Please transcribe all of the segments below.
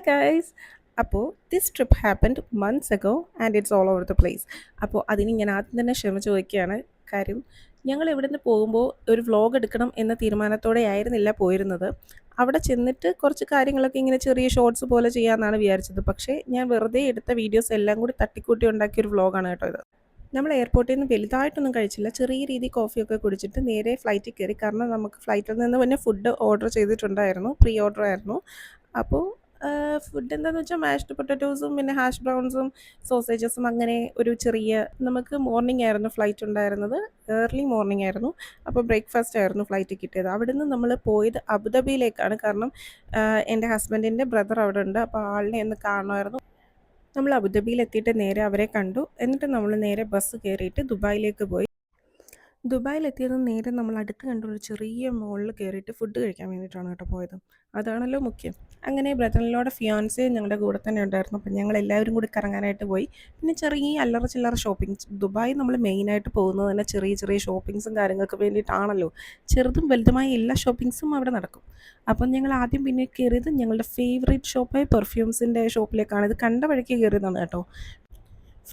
Guys. അപ്പോൾ this trip happened months ago and it's all over the place. അപ്പോൾ അതിന് ഞാൻ ആദ്യം തന്നെ ക്ഷമ ചോദിക്കുകയാണ്. കാര്യം ഞങ്ങൾ ഇവിടുന്ന് പോകുമ്പോൾ ഒരു വ്ലോഗ് എടുക്കണം എന്ന തീരുമാനത്തോടെ ആയിരുന്നില്ല പോയിരുന്നത്. അവിടെ ചെന്നിട്ട് കുറച്ച് കാര്യങ്ങളൊക്കെ ഇങ്ങനെ ചെറിയ ഷോർട്സ് പോലെ ചെയ്യാമെന്നാണ് വിചാരിച്ചത്. പക്ഷേ ഞാൻ വെറുതെ എടുത്ത വീഡിയോസ് എല്ലാം കൂടി തട്ടിക്കൂട്ടി ഉണ്ടാക്കിയൊരു വ്ലോഗാണ് കേട്ടോ ഇത്. നമ്മൾ എയർപോർട്ടിൽ നിന്ന് വലുതായിട്ടൊന്നും കഴിച്ചില്ല. ചെറിയ രീതിയിൽ കോഫിയൊക്കെ കുടിച്ചിട്ട് നേരെ ഫ്ലൈറ്റിൽ കയറി. കാരണം നമുക്ക് ഫ്ലൈറ്റിൽ നിന്ന് പിന്നെ ഫുഡ് ഓർഡർ ചെയ്തിട്ടുണ്ടായിരുന്നു, പ്രീ ഓർഡർ ആയിരുന്നു. അപ്പോൾ ഫുഡ് എന്താണെന്ന് വെച്ചാൽ മാഷ്ഡ് പൊട്ടറ്റോസും പിന്നെ ഹാഷ് ബ്രൗൺസും സോസേജസും അങ്ങനെ ഒരു ചെറിയ നമുക്ക് മോർണിംഗ് ആയിരുന്നു ഫ്ലൈറ്റ് ഉണ്ടായിരുന്നത്, ഏർലി മോർണിംഗ് ആയിരുന്നു. അപ്പോൾ ബ്രേക്ക്ഫാസ്റ്റ് ആയിരുന്നു ഫ്ലൈറ്റ് കിട്ടിയത്. അവിടെ നിന്ന് നമ്മൾ പോയത് അബുദാബിയിലേക്കാണ്. കാരണം എൻ്റെ ഹസ്ബൻഡിൻ്റെ ബ്രദർ അവിടെ ഉണ്ട്. അപ്പോൾ ആളിനെ ഒന്ന് കാണുമായിരുന്നു. നമ്മൾ അബുദാബിയിൽ എത്തിയിട്ട് നേരെ അവരെ കണ്ടു. എന്നിട്ട് നമ്മൾ നേരെ ബസ് കയറിയിട്ട് ദുബായിലേക്ക് പോയി. ദുബായിലെത്തിയത് നേരെ നമ്മൾ അടുത്ത് കണ്ട ഒരു ചെറിയ മോളിൽ കയറിയിട്ട് ഫുഡ് കഴിക്കാൻ വേണ്ടിയിട്ടാണ് കേട്ടോ പോയത്. അതാണല്ലോ മുഖ്യം. അങ്ങനെ ബ്രദറിനോടെ ഫിയാൻസെ ഞങ്ങളുടെ കൂടെ തന്നെ ഉണ്ടായിരുന്നു. അപ്പം ഞങ്ങൾ എല്ലാവരും കൂടി കറങ്ങാനായിട്ട് പോയി. പിന്നെ ചെറിയ അല്ലറ ചില്ലറ ഷോപ്പിങ്സ്. ദുബായ് നമ്മൾ മെയിനായിട്ട് പോകുന്നത് തന്നെ ചെറിയ ചെറിയ ഷോപ്പിങ്സും കാര്യങ്ങൾക്ക് വേണ്ടിയിട്ടാണല്ലോ. ചെറുതും വലുതുമായ എല്ലാ ഷോപ്പിങ്സും അവിടെ നടക്കും. അപ്പം ഞങ്ങൾ ആദ്യം പിന്നെ കയറിയത് ഞങ്ങളുടെ ഫേവറേറ്റ് ഷോപ്പായ പെർഫ്യൂംസിൻ്റെ ഷോപ്പിലേക്കാണ്. ഇത് കണ്ട വഴിക്ക് കയറിയതാണ് കേട്ടോ.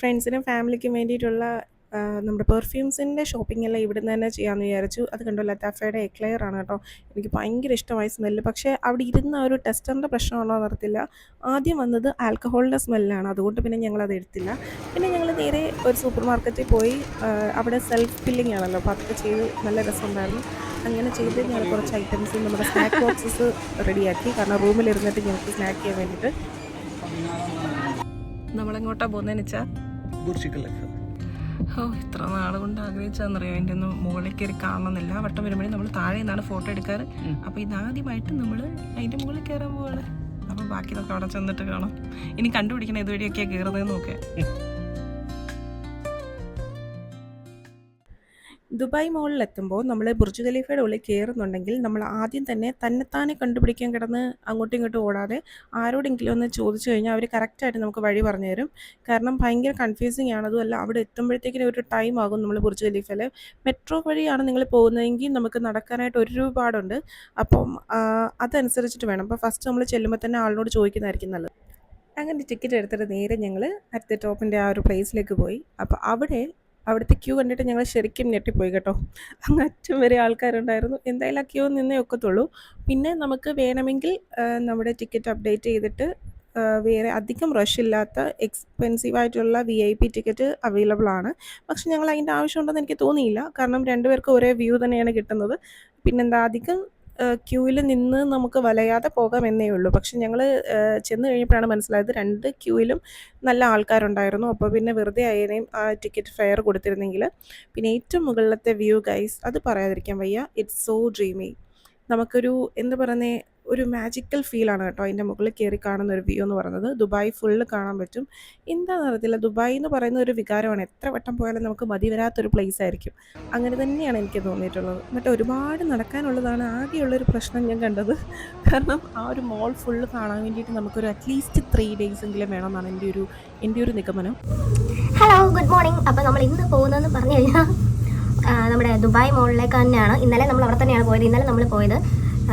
ഫ്രണ്ട്സിനും ഫാമിലിക്കും വേണ്ടിയിട്ടുള്ള നമ്മുടെ പെർഫ്യൂംസിൻ്റെ ഷോപ്പിംഗ് എല്ലാം ഇവിടെ നിന്ന് തന്നെ ചെയ്യാമെന്ന് വിചാരിച്ചു. അത് കണ്ടോ, ലത്താഫയുടെ എക്ലെയർ ആണ് കേട്ടോ. എനിക്ക് ഭയങ്കര ഇഷ്ടമായി സ്മെല്ല്. പക്ഷേ അവിടെ ഇരുന്ന ഒരു ടെസ്റ്ററിൻ്റെ പ്രശ്നമാണോ എന്നറിയത്തില്ല. ആദ്യം വന്നത് ആൽക്കഹോളിൻ്റെ സ്മെല്ലാണ്. അതുകൊണ്ട് പിന്നെ ഞങ്ങളത് എടുത്തില്ല. പിന്നെ ഞങ്ങൾ നേരെ ഒരു സൂപ്പർ മാർക്കറ്റിൽ പോയി. അവിടെ സെൽഫ് ഫില്ലിംഗ് ആണല്ലോ, അപ്പോൾ അതൊക്കെ ചെയ്ത് നല്ല രസമുണ്ടായിരുന്നു. അങ്ങനെ ചെയ്ത് ഞങ്ങൾ കുറച്ച് ഐറ്റംസ് നമ്മുടെ സ്നാക്ക് ബോക്സസ് റെഡിയാക്കി. കാരണം റൂമിലിരുന്നിട്ട് ഞങ്ങൾക്ക് സ്നാക്ക് ചെയ്യാൻ വേണ്ടിയിട്ട്. നമ്മളെങ്ങോട്ടാണ് പോകുന്നതെന്ന് വെച്ചാൽ ഇത്ര നാൾ കൊണ്ട് ആഗ്രഹിച്ചതെന്നറിയാം. എൻ്റെ ഒന്നും മുകളിൽ കയറി കാണണമെന്നില്ല. വട്ടം വരുമ്പോഴേ നമ്മൾ താഴെ നിന്നാണ് ഫോട്ടോ എടുക്കാറ്. അപ്പോൾ ഇതാദ്യമായിട്ട് നമ്മൾ അതിൻ്റെ മുകളിൽ കയറാൻ പോവാണ്. അപ്പോൾ ബാക്കി നമുക്ക് അവിടെ ചെന്നിട്ട് കാണാം. ഇനി കണ്ടുപിടിക്കണം ഇതുവഴിയൊക്കെയാണ് കയറുന്നതെന്ന് നോക്കുക. ദുബായ് മോളിലെത്തുമ്പോൾ നമ്മൾ ബുർജ് ഖലീഫയുടെ ഉള്ളിൽ കയറുന്നുണ്ടെങ്കിൽ നമ്മൾ ആദ്യം തന്നെ തന്നെത്താനെ കണ്ടുപിടിക്കാൻ കിടന്ന് അങ്ങോട്ടും ഇങ്ങോട്ടും ഓടാതെ ആരോടെങ്കിലും ഒന്ന് ചോദിച്ചു കഴിഞ്ഞാൽ അവർ കറക്റ്റായിട്ട് നമുക്ക് വഴി പറഞ്ഞു തരും. കാരണം ഭയങ്കര കൺഫ്യൂസിങ് ആണ്. അതുമല്ല അവിടെ എത്തുമ്പോഴത്തേക്കിനും ഒരു ടൈം ആകും. നമ്മൾ ബുർജ് ഖലീഫയിൽ മെട്രോ വഴിയാണ് നിങ്ങൾ പോകുന്നതെങ്കിൽ നമുക്ക് നടക്കാനായിട്ട് ഒരുപാടുണ്ട്. അപ്പം അതനുസരിച്ചിട്ട് വേണം. അപ്പോൾ ഫസ്റ്റ് നമ്മൾ ചെല്ലുമ്പോൾ തന്നെ ആളിനോട് ചോദിക്കുന്നതായിരിക്കും നല്ലത്. അങ്ങനെ ടിക്കറ്റ് എടുത്തിട്ട് നേരെ ഞങ്ങൾ അറ്റ് ദ ടോപ്പിൻ്റെ ആ ഒരു പ്ലേസിലേക്ക് പോയി. അപ്പോൾ അവിടുത്തെ ക്യൂ കണ്ടിട്ട് ഞങ്ങൾ ശരിക്കും ഞെട്ടിപ്പോയി കേട്ടോ. അങ്ങ് അറ്റം വരെ ആൾക്കാരുണ്ടായിരുന്നു. എന്തായാലും ആ ക്യൂ നിന്നേ ഒക്കത്തുള്ളൂ. പിന്നെ നമുക്ക് വേണമെങ്കിൽ നമ്മുടെ ടിക്കറ്റ് അപ്ഡേറ്റ് ചെയ്തിട്ട് വേറെ അധികം റഷ് ഇല്ലാത്ത എക്സ്പെൻസീവായിട്ടുള്ള VIP ടിക്കറ്റ് അവൈലബിൾ ആണ്. പക്ഷെ ഞങ്ങൾ അതിൻ്റെ ആവശ്യമുണ്ടെന്ന് എനിക്ക് തോന്നിയില്ല. കാരണം രണ്ടുപേർക്കും ഒരേ വ്യൂ തന്നെയാണ് കിട്ടുന്നത്. പിന്നെന്താ, അധികം ക്യൂവിൽ നിന്ന് നമുക്ക് വലയാതെ പോകാമെന്നേ ഉള്ളൂ. പക്ഷെ ഞങ്ങൾ ചെന്ന് കഴിഞ്ഞപ്പോഴാണ് മനസ്സിലായത് 2 ക്യൂവിലും നല്ല ആൾക്കാരുണ്ടായിരുന്നു. അപ്പോൾ പിന്നെ വെറുതെ ആയേനെയും ആ ടിക്കറ്റ് ഫെയർ കൊടുത്തിരുന്നെങ്കിൽ. പിന്നെ ഏറ്റവും മുകളിലത്തെ വ്യൂ ഗൈസ്, അത് പറയാതിരിക്കാൻ വയ്യ. It's so dreamy. നമുക്കൊരു എന്താ പറയുന്നത്, ഒരു മാജിക്കൽ ഫീലാണ് കേട്ടോ അതിൻ്റെ മുകളിൽ കയറി കാണുന്ന ഒരു വ്യൂ എന്ന് പറയുന്നത്. ദുബായ് ഫുള്ള് കാണാൻ പറ്റും. എന്താണെന്ന് അറിയത്തില്ല, ദുബായ് എന്ന് പറയുന്ന ഒരു വികാരമാണ്. എത്ര വട്ടം പോയാലും നമുക്ക് മതി വരാത്തൊരു പ്ലേസ് ആയിരിക്കും. അങ്ങനെ തന്നെയാണ് എനിക്ക് തോന്നിയിട്ടുള്ളത്. മറ്റേ ഒരുപാട് നടക്കാനുള്ളതാണ് ആകെയുള്ളൊരു പ്രശ്നം ഞാൻ കണ്ടത്. കാരണം ആ ഒരു മോൾ ഫുള്ള് കാണാൻ വേണ്ടിയിട്ട് നമുക്കൊരു അറ്റ്ലീസ്റ്റ് 3 days എങ്കിലും വേണമെന്നാണ് എൻ്റെ ഒരു നിഗമനം. Hello, good morning. അപ്പോൾ നമ്മൾ ഇന്ന് പോകുന്നതെന്ന് പറഞ്ഞു കഴിഞ്ഞാൽ നമ്മുടെ ദുബായ് മോളിലേക്ക് തന്നെയാണ്. ഇന്നലെ നമ്മൾ അവിടെ തന്നെയാണ് പോയത്. ഇന്നലെ നമ്മൾ പോയത്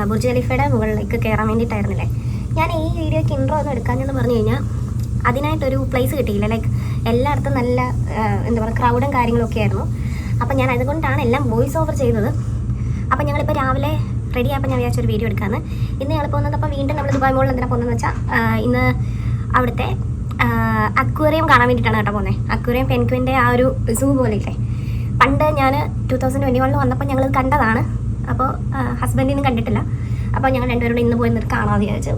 ബുർജ് ഖലീഫയുടെ മുകളിലേക്ക് കയറാൻ വേണ്ടിയിട്ടായിരുന്നില്ലേ. ഞാൻ ഈ വീഡിയോയ്ക്ക് ഇൻട്രോ ഒന്നും എടുക്കാനെന്ന് പറഞ്ഞു കഴിഞ്ഞാൽ അതിനായിട്ടൊരു പ്ലേസ് കിട്ടിയില്ല. ലൈക്ക് എല്ലായിടത്തും നല്ല എന്താ പറയുക ക്രൗഡും കാര്യങ്ങളൊക്കെ ആയിരുന്നു. അപ്പം ഞാൻ അതുകൊണ്ടാണ് എല്ലാം വോയിസ് ഓവർ ചെയ്തത്. അപ്പം ഞങ്ങളിപ്പോൾ രാവിലെ റെഡി ആയപ്പോൾ ഞാൻ വിചാരിച്ചൊരു വീഡിയോ എടുക്കാമെന്ന്. ഇന്ന് ഞങ്ങൾ പോകുന്നത് അപ്പോൾ വീണ്ടും നമ്മൾ ദുബായ് മോളിൽ എന്തിനാണ് പോകുന്നതെന്ന് വെച്ചാൽ ഇന്ന് അവിടുത്തെ അക്വേറിയം കാണാൻ വേണ്ടിയിട്ടാണ് കേട്ടോ പോകുന്നത്. അക്വേറിയം പെൻഗ്വിൻ്റെ ആ ഒരു സൂ പോലെ ഇല്ലേ, പണ്ട് ഞാൻ 2021 വന്നപ്പോൾ ഞങ്ങൾ കണ്ടതാണ്. അപ്പോൾ ഹസ്ബൻഡിനും കണ്ടിട്ടില്ല. അപ്പോൾ ഞങ്ങൾ രണ്ടുപേരോട് ഇന്ന് പോയി നിൽക്കുക കാണാമെന്ന് വിചാരിച്ചു.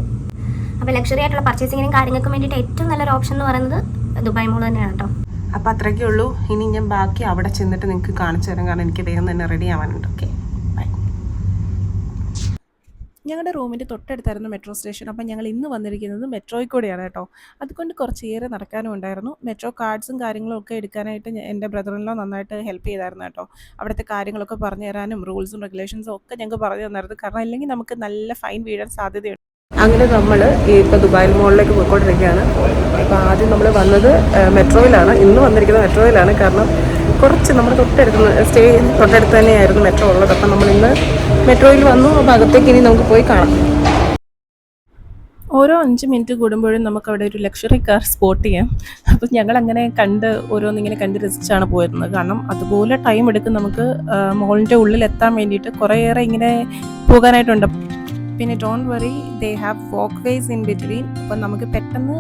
അപ്പോൾ ലക്ഷറി ആയിട്ടുള്ള പർച്ചേസിങ്ങിനും കാര്യങ്ങൾക്കും വേണ്ടിയിട്ട് ഏറ്റവും നല്ലൊരു ഓപ്ഷൻ എന്ന് പറയുന്നത് ദുബായ് മോൾ തന്നെയാണ് കേട്ടോ. അപ്പോൾ അത്രയ്ക്കേ ഉള്ളൂ. ഇനി ഞാൻ ബാക്കി അവിടെ ചെന്നിട്ട് നിങ്ങൾക്ക് കാണിച്ചു തരാം. കാരണം എനിക്ക് വേഗം തന്നെ റെഡി ആവാനുണ്ട്. Okay, by. ഞങ്ങളുടെ റൂമിൻ്റെ തൊട്ടടുത്തായിരുന്നു മെട്രോ സ്റ്റേഷൻ. അപ്പം ഞങ്ങൾ ഇന്ന് വന്നിരിക്കുന്നത് മെട്രോയിൽ കൂടെയാണ് കേട്ടോ. അതുകൊണ്ട് കുറച്ചേറെ നടക്കാനും ഉണ്ടായിരുന്നു. മെട്രോ കാർഡ്സും കാര്യങ്ങളും ഒക്കെ എടുക്കാനായിട്ട് എൻ്റെ ബ്രദറിനോ നന്നായിട്ട് ഹെൽപ്പ് ചെയ്തായിരുന്നു കേട്ടോ. അവിടുത്തെ കാര്യങ്ങളൊക്കെ പറഞ്ഞു തരാനും റൂൾസും റെഗുലേഷൻസും ഒക്കെ ഞങ്ങൾക്ക് പറഞ്ഞു തന്നായിരുന്നു. കാരണം അല്ലെങ്കിൽ നമുക്ക് നല്ല ഫൈൻ വീഴാൻ സാധ്യതയുണ്ട്. അങ്ങനെ നമ്മൾ ഇപ്പോൾ ദുബായ് മോളിലേക്ക് പോയിക്കൊണ്ടിരിക്കുകയാണ്. അപ്പോൾ ആദ്യം നമ്മൾ വന്നത് മെട്രോയിലാണ്. ഇന്ന് വന്നിരിക്കുന്നത് മെട്രോയിലാണ്. കാരണം കുറച്ച് നമ്മുടെ തൊട്ടടുത്ത് തന്നെയായിരുന്നു മെട്രോ ഉള്ളത്. അപ്പം നമ്മളിന്ന് മെട്രോയിൽ വന്നു. അപ്പോൾ അകത്തേക്ക് ഇനി നമുക്ക് പോയി കാണാം. ഓരോ 5 മിനിറ്റ് കൂടുമ്പോഴും നമുക്കവിടെ ഒരു ലക്ഷറി കാർ സ്പോട്ട് ചെയ്യാം. അപ്പം ഞങ്ങളങ്ങനെ കണ്ട് ഓരോന്നിങ്ങനെ കണ്ട് രസിച്ചാണ് പോയിരുന്നത്. കാരണം അതുപോലെ ടൈം എടുക്കും നമുക്ക് മോളിൻ്റെ ഉള്ളിലെത്താൻ വേണ്ടിയിട്ട് കുറേയേറെ ഇങ്ങനെ പോകാനായിട്ടുണ്ട്. പിന്നെ don't worry, they have walk ways in between. അപ്പം നമുക്ക് പെട്ടെന്ന്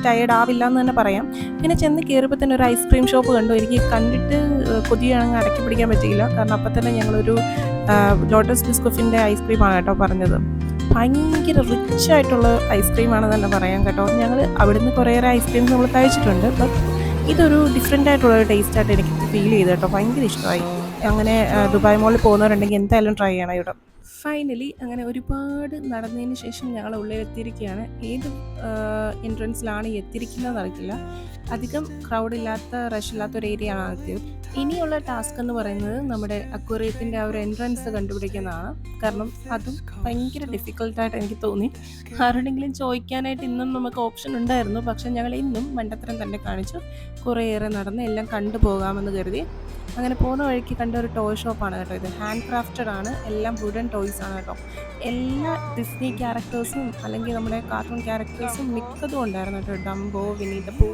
ടയേർഡ് ആവില്ല എന്ന് തന്നെ പറയാം. പിന്നെ ചെന്ന് കയറിയപ്പോൾ തന്നെ ഒരു ഐസ്ക്രീം ഷോപ്പ് കണ്ടു. എനിക്ക് കണ്ടിട്ട് കൊതിയാണെങ്കിൽ അടക്കി പിടിക്കാൻ പറ്റിയില്ല. കാരണം അപ്പം തന്നെ ഞങ്ങളൊരു ലോട്ടസ് ബിസ്കോഫിൻ്റെ ഐസ്ക്രീമാണ് കേട്ടോ പറഞ്ഞത്. ഭയങ്കര റിച്ച് ആയിട്ടുള്ള ഐസ്ക്രീമാണെന്ന് തന്നെ പറയാം കേട്ടോ. ഞങ്ങൾ അവിടുന്ന് കുറേയേറെ ഐസ്ക്രീംസ് നമ്മൾ കഴിച്ചിട്ടുണ്ട്. ബട്ട് ഇതൊരു ഡിഫറെൻ്റ് ആയിട്ടുള്ളൊരു ടേസ്റ്റായിട്ട് എനിക്ക് ഫീൽ ചെയ്തു കേട്ടോ. ഭയങ്കര ഇഷ്ടമായി. അങ്ങനെ ദുബായ് മോളിൽ പോകുന്നവരുണ്ടെങ്കിൽ എന്തായാലും ട്രൈ ചെയ്യണം ഇവിടെ. ഫൈനലി അങ്ങനെ ഒരുപാട് നടന്നതിന് ശേഷം ഞങ്ങൾ ഉള്ളിലെത്തിയിരിക്കുകയാണ്. ഏത് എൻട്രൻസിലാണ് എത്തിയിരിക്കുന്നത് അറിയില്ല. അധികം ക്രൗഡില്ലാത്ത റഷില്ലാത്ത ഒരു ഏരിയ ആണ് എത്തിയത്. ഇനിയുള്ള ടാസ്ക് എന്ന് പറയുന്നത് നമ്മുടെ അക്വേറിയത്തിൻ്റെ ആ ഒരു എൻട്രൻസ് കണ്ടുപിടിക്കുന്നതാണ്. കാരണം അതും ഭയങ്കര ഡിഫിക്കൽട്ടായിട്ട് എനിക്ക് തോന്നി. ആരോടെങ്കിലും ചോദിക്കാനായിട്ട് ഇന്നും നമുക്ക് ഓപ്ഷൻ ഉണ്ടായിരുന്നു. പക്ഷെ ഞങ്ങൾ ഇന്നും മണ്ടത്തരം തന്നെ കാണിച്ചു. കുറേയേറെ നടന്ന് എല്ലാം കണ്ടുപോകാമെന്ന് കരുതി. അങ്ങനെ പോകുന്ന വഴിക്ക് കണ്ട ഒരു ടോയ് ഷോപ്പാണ് കേട്ടോ ഇത്. ഹാൻഡ് ക്രാഫ്റ്റഡ് ആണ്, എല്ലാം വുഡൻ ടോയ്സ് ആണ് കേട്ടോ. എല്ലാ ഡിസ്നി ക്യാരക്ടേഴ്സും അല്ലെങ്കിൽ നമ്മുടെ കാർട്ടൂൺ ക്യാരക്ടേഴ്സും മിക്കതും ഉണ്ടായിരുന്നു കേട്ടോ. ഡംബോ, വിനി ദ പൂ,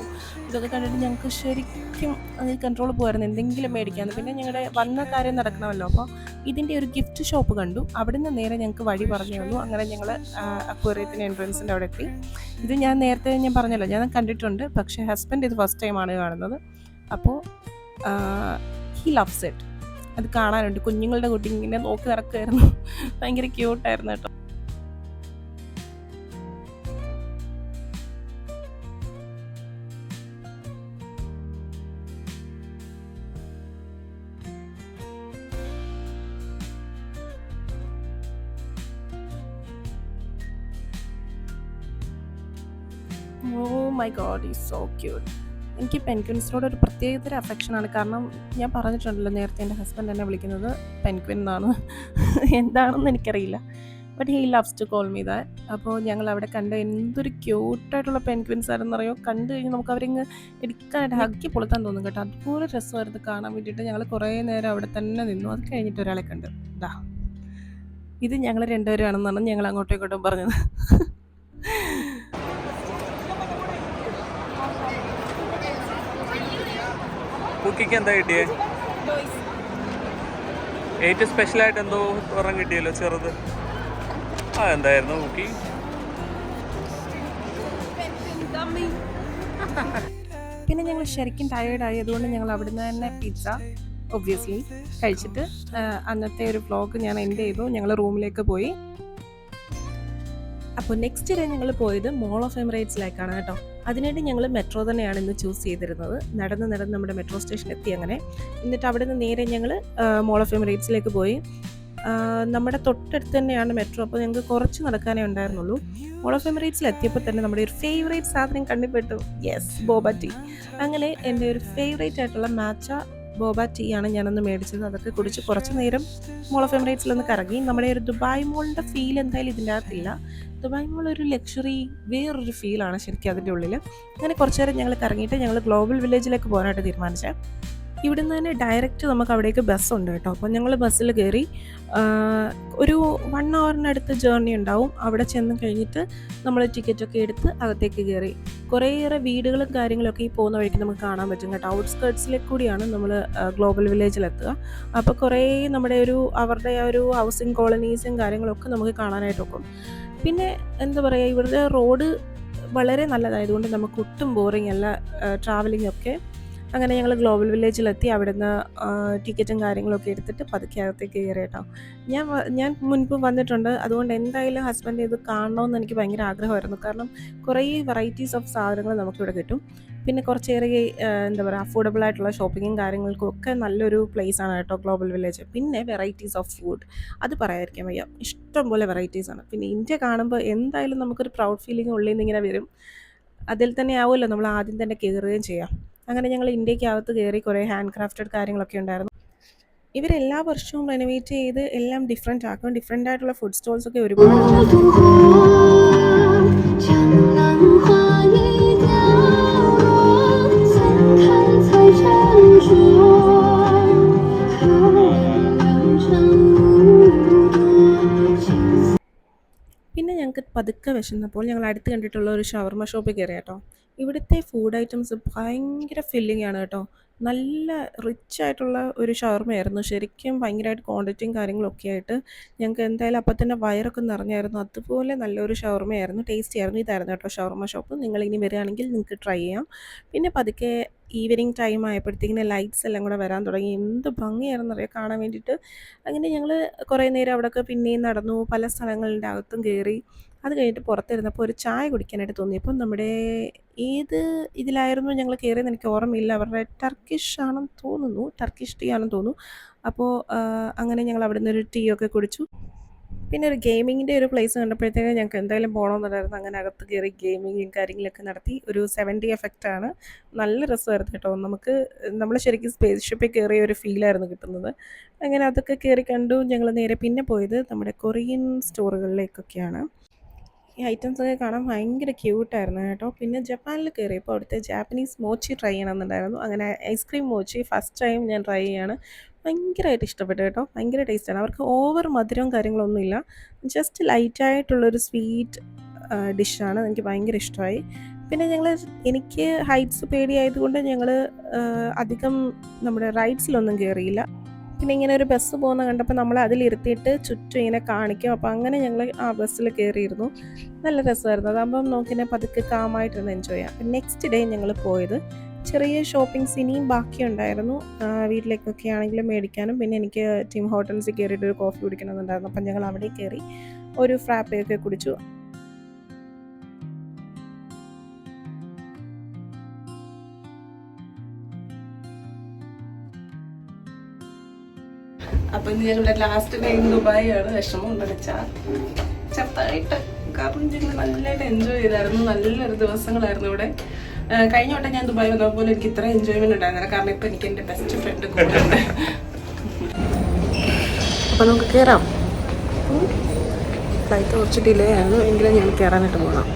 ഇതൊക്കെ കണ്ടിട്ട് ഞങ്ങൾക്ക് ശരിക്കും അത് കൺട്രോൾ പോകുമായിരുന്നു എന്തെങ്കിലും മേടിക്കാമെന്ന്. പിന്നെ ഞങ്ങളുടെ വന്ന കാര്യം നടക്കണമല്ലോ. അപ്പോൾ ഇതിൻ്റെ ഒരു ഗിഫ്റ്റ് ഷോപ്പ് കണ്ടു. അവിടെ നിന്ന് നേരെ ഞങ്ങൾക്ക് വഴി പറഞ്ഞു തന്നു. അങ്ങനെ ഞങ്ങൾ അക്വേറിയത്തിൻ്റെ എൻട്രൻസിൻ്റെ അവിടെ എത്തി. ഇത് നേരത്തെ ഞാൻ പറഞ്ഞല്ലോ, ഞാൻ കണ്ടിട്ടുണ്ട്. പക്ഷേ ഹസ്ബൻഡ് ഇത് ഫസ്റ്റ് ടൈമാണ് കാണുന്നത്. അപ്പോൾ ഹി ലവ്സ് ഇറ്റ്. അത് കാണാനുണ്ട്. കുഞ്ഞുങ്ങളുടെ കുട്ടി ഇങ്ങനെ നോക്കി നടക്കുമായിരുന്നു. ഭയങ്കര ക്യൂട്ടായിരുന്നു കേട്ടോ. Oh my God, is so cute. എനിക്ക് പെൻഗ്വിൻസിനോട് ഒരു പ്രത്യേകതര അഫെക്ഷനാണ്. കാരണം ഞാൻ പറഞ്ഞിട്ടുണ്ടല്ലോ നേരത്തെ, എൻ്റെ ഹസ്ബൻഡ് എന്നെ വിളിക്കുന്നത് പെൻഗ്വിൻ എന്നാണ്. എന്താണെന്ന് എനിക്കറിയില്ല. But he loves to call me that. അപ്പോൾ ഞങ്ങൾ അവിടെ കണ്ട എന്തൊരു ക്യൂട്ടായിട്ടുള്ള പെൻഗ്വിൻസ് ആയിരുന്നറിയോ. കണ്ടു കഴിഞ്ഞ് നമുക്ക് അവരിങ്ങ് എടുക്കാനായിട്ട് ഹഗ്ഗി പൊളുത്താൻ തോന്നും കേട്ടോ. അതുപോലെ രസമായിരുന്നു കാണാൻ വേണ്ടിയിട്ട്. ഞങ്ങൾ കുറേ നേരം അവിടെ തന്നെ നിന്നു. അത് കഴിഞ്ഞിട്ട് ഒരാളെ കണ്ടു. ദാ ഇത് ഞങ്ങൾ രണ്ടുപേരാണെന്നാണ് ഞങ്ങൾ അങ്ങോട്ടും ഇങ്ങോട്ടും പറഞ്ഞത്. കുക്കിക്ക് എന്താ കിട്ടിയേ? ഏറ്റവും സ്പെഷ്യലായിട്ട് എന്തോ ഒരെണ്ണം കിട്ടിയല്ലോ, ചെറുത്. ആ എന്തായിരുന്നു കുക്കി? പിന്നെ ഞങ്ങൾ ശരിക്കും ടയേർഡായി. അതുകൊണ്ട് ഞങ്ങൾ അവിടുന്ന് തന്നെ പിസ്സ ഒബ്വിയസ്ലി കഴിച്ചിട്ട് അന്നത്തെ ഒരു വ്ലോഗ് ഞാൻ എൻഡ് ചെയ്തു. ഞങ്ങൾ റൂമിലേക്ക് പോയി. അപ്പോൾ നെക്സ്റ്റ് ഡേ ഞങ്ങൾ പോയത് മോൾ ഓഫ് എമിറേറ്റ്സിലേക്കാണ് കേട്ടോ. അതിനായിട്ട് ഞങ്ങൾ മെട്രോ തന്നെയാണ് ഇന്ന് ചൂസ് ചെയ്തിരുന്നത്. നടന്ന് നമ്മുടെ മെട്രോ സ്റ്റേഷൻ എത്തി. അങ്ങനെ എന്നിട്ട് അവിടെ നിന്ന് നേരെ ഞങ്ങൾ മോൾ ഓഫ് എമിറേറ്റ്സിലേക്ക് പോയി. നമ്മുടെ തൊട്ടടുത്ത് തന്നെയാണ് മെട്രോ. അപ്പോൾ ഞങ്ങൾക്ക് കുറച്ച് നടക്കാനേ ഉണ്ടായിരുന്നുള്ളൂ. മോൾ ഓഫ് എമിറേറ്റ്സിൽ എത്തിയപ്പോൾ തന്നെ നമ്മുടെ ഒരു ഫേവറേറ്റ് സാധനം കണ്ടുപെട്ടു. Yes, ബോബ tea. അങ്ങനെ എൻ്റെ ഒരു ഫേവറേറ്റ് ആയിട്ടുള്ള മാച്ച ബോബ ടീ ആണ് ഞാനൊന്ന് മേടിച്ചത്. അതൊക്കെ കുടിച്ച് കുറച്ച് നേരം മോൾ ഓഫ് എമിറേറ്റ്സിലൊന്ന് കറങ്ങി. നമ്മുടെ ഒരു ദുബായ് മോളിൻ്റെ ഫീൽ എന്തായാലും ഇതിൻ്റെ അകത്തില്ല. ദുബായ് മോൾ ഒരു ലക്ഷറി, വേറൊരു ഫീലാണ് ശരിക്കും അതിൻ്റെ ഉള്ളിൽ. അങ്ങനെ കുറച്ച് നേരം ഞങ്ങൾ കറങ്ങിയിട്ട് ഞങ്ങൾ ഗ്ലോബൽ വില്ലേജിലേക്ക് പോകാനായിട്ട് തീരുമാനിച്ചത്. ഇവിടെ നിന്ന് തന്നെ ഡയറക്റ്റ് നമുക്ക് അവിടേക്ക് ബസ്സുണ്ട് കേട്ടോ. അപ്പോൾ ഞങ്ങൾ ബസ്സിൽ കയറി. ഒരു 1 hourനടുത്ത് ജേർണി ഉണ്ടാവും. അവിടെ ചെന്ന് കഴിഞ്ഞിട്ട് നമ്മൾ ടിക്കറ്റൊക്കെ എടുത്ത് അകത്തേക്ക് കയറി. കുറേയേറെ വീടുകളും കാര്യങ്ങളൊക്കെ ഈ പോകുന്ന വഴിക്ക് നമുക്ക് കാണാൻ പറ്റും കേട്ടോ. ഔട്ട്സ്കേർട്സിലേക്ക് കൂടിയാണ് നമ്മൾ ഗ്ലോബൽ വില്ലേജിലെത്തുക. അപ്പോൾ കുറേ നമ്മുടെ അവരുടെ ആ ഒരു ഹൗസിങ് കോളനീസും കാര്യങ്ങളൊക്കെ നമുക്ക് കാണാനായിട്ട് നോക്കും. പിന്നെ എന്താ പറയുക, ഇവിടുത്തെ റോഡ് വളരെ നല്ലതായതുകൊണ്ട് നമുക്ക് ഒട്ടും ബോറിംഗ് അല്ല ട്രാവലിംഗ് ഒക്കെ. അങ്ങനെ ഞങ്ങൾ ഗ്ലോബൽ വില്ലേജിലെത്തി. അവിടുന്ന് ടിക്കറ്റും കാര്യങ്ങളൊക്കെ എടുത്തിട്ട് പതുക്കെ അകത്തേക്ക് കയറി കേട്ടോ. ഞാൻ മുൻപ് വന്നിട്ടുണ്ട്. അതുകൊണ്ട് എന്തായാലും ഹസ്ബൻഡ് ഇത് കാണണമെന്ന് എനിക്ക് ഭയങ്കര ആഗ്രഹമായിരുന്നു. കാരണം കുറേ വെറൈറ്റീസ് ഓഫ് സാധനങ്ങൾ നമുക്കിവിടെ കിട്ടും. പിന്നെ കുറച്ചേറെ എന്താ പറയുക, അഫോർഡബിൾ ആയിട്ടുള്ള ഷോപ്പിങ്ങും കാര്യങ്ങൾക്കും ഒക്കെ നല്ലൊരു പ്ലേസ് ആണ് കേട്ടോ ഗ്ലോബൽ വില്ലേജ്. പിന്നെ വെറൈറ്റീസ് ഓഫ് ഫുഡ്, അത് പറയാതിരിക്കാൻ വയ്യ. ഇഷ്ടംപോലെ വെറൈറ്റീസാണ്. പിന്നെ ഇന്ത്യ കാണുമ്പോൾ എന്തായാലും നമുക്കൊരു പ്രൗഡ് ഫീലിംഗ് ഉള്ളിൽ നിന്ന് ഇങ്ങനെ വരും. അതിൽ തന്നെ ആവുമല്ലോ നമ്മൾ ആദ്യം തന്നെ കയറുകയും ചെയ്യാം. അങ്ങനെ ഞങ്ങൾ ഇന്ത്യക്കകത്ത് കയറി. കുറേ ഹാൻഡ് ക്രാഫ്റ്റഡ് കാര്യങ്ങളൊക്കെ ഉണ്ടായിരുന്നു. ഇവരെല്ലാ വർഷവും റെനോവേറ്റ് ചെയ്ത് എല്ലാം ഡിഫറെൻ്റ് ആക്കും. ഡിഫറെൻ്റ് ആയിട്ടുള്ള ഫുഡ് സ്റ്റോൾസൊക്കെ ഒരുപാട്. പിന്നെ ഞങ്ങൾക്ക് പതുക്കെ വിശന്നപ്പോൾ ഞങ്ങൾ അടുത്ത് കണ്ടിട്ടുള്ള ഒരു ഷവർമ ഷോപ്പിൽ കയറി കേട്ടോ. ഇവിടുത്തെ ഫുഡ് ഐറ്റംസ് ഭയങ്കര ഫില്ലിംഗ് ആണ് കേട്ടോ. നല്ല റിച്ച് ആയിട്ടുള്ള ഒരു ഷവർമയായിരുന്നു. ശരിക്കും ഭയങ്കരമായിട്ട് ക്വാണ്ടിറ്റിയും കാര്യങ്ങളൊക്കെ ആയിട്ട് ഞങ്ങൾക്ക് എന്തായാലും അപ്പം തന്നെ വയറൊക്കെ നിറഞ്ഞായിരുന്നു. അതുപോലെ നല്ലൊരു ഷവർമയായിരുന്നു, ടേസ്റ്റി ആയിരുന്നു. ഇതായിരുന്നു കേട്ടോ ഷവർമ ഷോപ്പ്. നിങ്ങളിനി വരികയാണെങ്കിൽ നിങ്ങൾക്ക് ട്രൈ ചെയ്യാം. പിന്നെ പതുക്കെ ഈവനിങ് ടൈം ആയപ്പോഴത്തേക്കിന് ലൈറ്റ്സ് എല്ലാം കൂടെ വരാൻ തുടങ്ങി. എന്ത് ഭംഗിയായിരുന്നറിയാം കാണാൻ വേണ്ടിയിട്ട്. അങ്ങനെ ഞങ്ങൾ കുറേ നേരം അവിടെയൊക്കെ പിന്നെയും നടന്നു, പല സ്ഥലങ്ങളുടെ അകത്തും കയറി. അത് കഴിഞ്ഞിട്ട് പുറത്തിരുന്നപ്പോൾ ഒരു ചായ കുടിക്കാനായിട്ട് തോന്നി. അപ്പം നമ്മുടെ ഏത് ഇതിലായിരുന്നു ഞങ്ങൾ കയറിയെന്ന് എനിക്ക് ഓർമ്മയില്ല. അവരുടെ ടർക്കിഷ് ആണെന്ന് തോന്നുന്നു, ടർക്കിഷ് ടീ ആണെന്ന് തോന്നുന്നു. അപ്പോൾ അങ്ങനെ ഞങ്ങൾ അവിടെ നിന്നൊരു ടീ ഒക്കെ കുടിച്ചു. പിന്നെ ഒരു ഗെയിമിങ്ങിൻ്റെ ഒരു പ്ലേസ് കണ്ടപ്പോഴത്തേക്ക് ഞങ്ങൾക്ക് എന്തായാലും പോകണമെന്നുണ്ടായിരുന്നു. അങ്ങനെ അകത്ത് കയറി ഗെയിമിങ്ങും കാര്യങ്ങളൊക്കെ നടത്തി. ഒരു 7D എഫക്റ്റാണ്. നല്ല രസമായിരുന്നു കേട്ടോ. നമ്മൾ ശരിക്കും സ്പേസ് ഷിപ്പിൽ കയറിയ ഒരു ഫീലായിരുന്നു കിട്ടുന്നത്. അങ്ങനെ അതൊക്കെ കയറി കണ്ടു. ഞങ്ങൾ നേരെ പിന്നെ പോയത് നമ്മുടെ കൊറിയൻ സ്റ്റോറുകളിലേക്കൊക്കെയാണ്. ഈ ഐറ്റംസൊക്കെ കാണാൻ ഭയങ്കര ക്യൂട്ടായിരുന്നു കേട്ടോ. പിന്നെ ജപ്പാനിൽ കയറിയപ്പോൾ അവിടുത്തെ ജാപ്പനീസ് മോച്ചി ട്രൈ ചെയ്യണമെന്നുണ്ടായിരുന്നു. അങ്ങനെ ഐസ്ക്രീം മോച്ചി ഫസ്റ്റ് ടൈം ഞാൻ ട്രൈ ചെയ്യാണ്. ഭയങ്കരമായിട്ട് ഇഷ്ടപ്പെട്ടു കേട്ടോ. ഭയങ്കര ടേസ്റ്റാണ്. അവർക്ക് ഓവർ മധുരവും കാര്യങ്ങളൊന്നുമില്ല. ജസ്റ്റ് ലൈറ്റായിട്ടുള്ളൊരു സ്വീറ്റ് ഡിഷാണ്. എനിക്ക് ഭയങ്കര ഇഷ്ടമായി. പിന്നെ എനിക്ക് ഹൈറ്റ്സ് പേടിയായതുകൊണ്ട് ഞങ്ങൾ അധികം നമ്മുടെ റൈഡ്സിലൊന്നും കയറിയില്ല. പിന്നെ ഇങ്ങനെ ഒരു ബസ് പോകുന്ന കണ്ടപ്പോൾ നമ്മൾ അതിലിരുത്തിയിട്ട് ചുറ്റും ഇങ്ങനെ കാണിക്കും. അപ്പോൾ അങ്ങനെ ഞങ്ങൾ ആ ബസ്സിൽ കയറിയിരുന്നു. നല്ല രസമായിരുന്നു. അതാകുമ്പം നമുക്കിങ്ങനെ പതുക്കെ കാമായിട്ടിരുന്ന് എൻജോയ് ചെയ്യാം. പിന്നെ നെക്സ്റ്റ് ഡേ ഞങ്ങൾ പോയത് ചെറിയ ഷോപ്പിങ്സ് ഇനിയും ബാക്കിയുണ്ടായിരുന്നു. വീട്ടിലേക്കൊക്കെ ആണെങ്കിലും മേടിക്കാനും. പിന്നെ എനിക്ക് ടിം ഹോട്ടൽസിൽ കയറിയിട്ട് ഒരു കോഫി കുടിക്കണമെന്നുണ്ടായിരുന്നു. അപ്പം ഞങ്ങൾ അവിടെ കയറി ഒരു ഫ്രാപ്പയൊക്കെ കുടിച്ചു. അപ്പം ഇന്ന് ഞങ്ങളുടെ ലാസ്റ്റ് ഡേ ദുബായ് ആണ്. വിഷമം ഉണ്ടെന്ന് വെച്ചാൽ ചെറുതായിട്ട്, കാരണം ഞങ്ങൾ നല്ലതായിട്ട് എൻജോയ് ചെയ്തായിരുന്നു. നല്ലൊരു ദിവസങ്ങളായിരുന്നു ഇവിടെ. കഴിഞ്ഞ വട്ടം ഞാൻ ദുബായ് വന്നപ്പോൾ എനിക്ക് ഇത്ര എൻജോയ്മെന്റ് ഉണ്ടായിരുന്നില്ല. കാരണം ഇപ്പം എനിക്ക് എൻ്റെ ബെസ്റ്റ് ഫ്രണ്ട് കൂടെ ഉണ്ട്. അപ്പം നമുക്ക് കയറാം. ഫ്ലൈറ്റ് കുറച്ച് ഡിലേ ആയിരുന്നു, എങ്കിലും ഞാൻ കയറാനായിട്ട് പോകണം.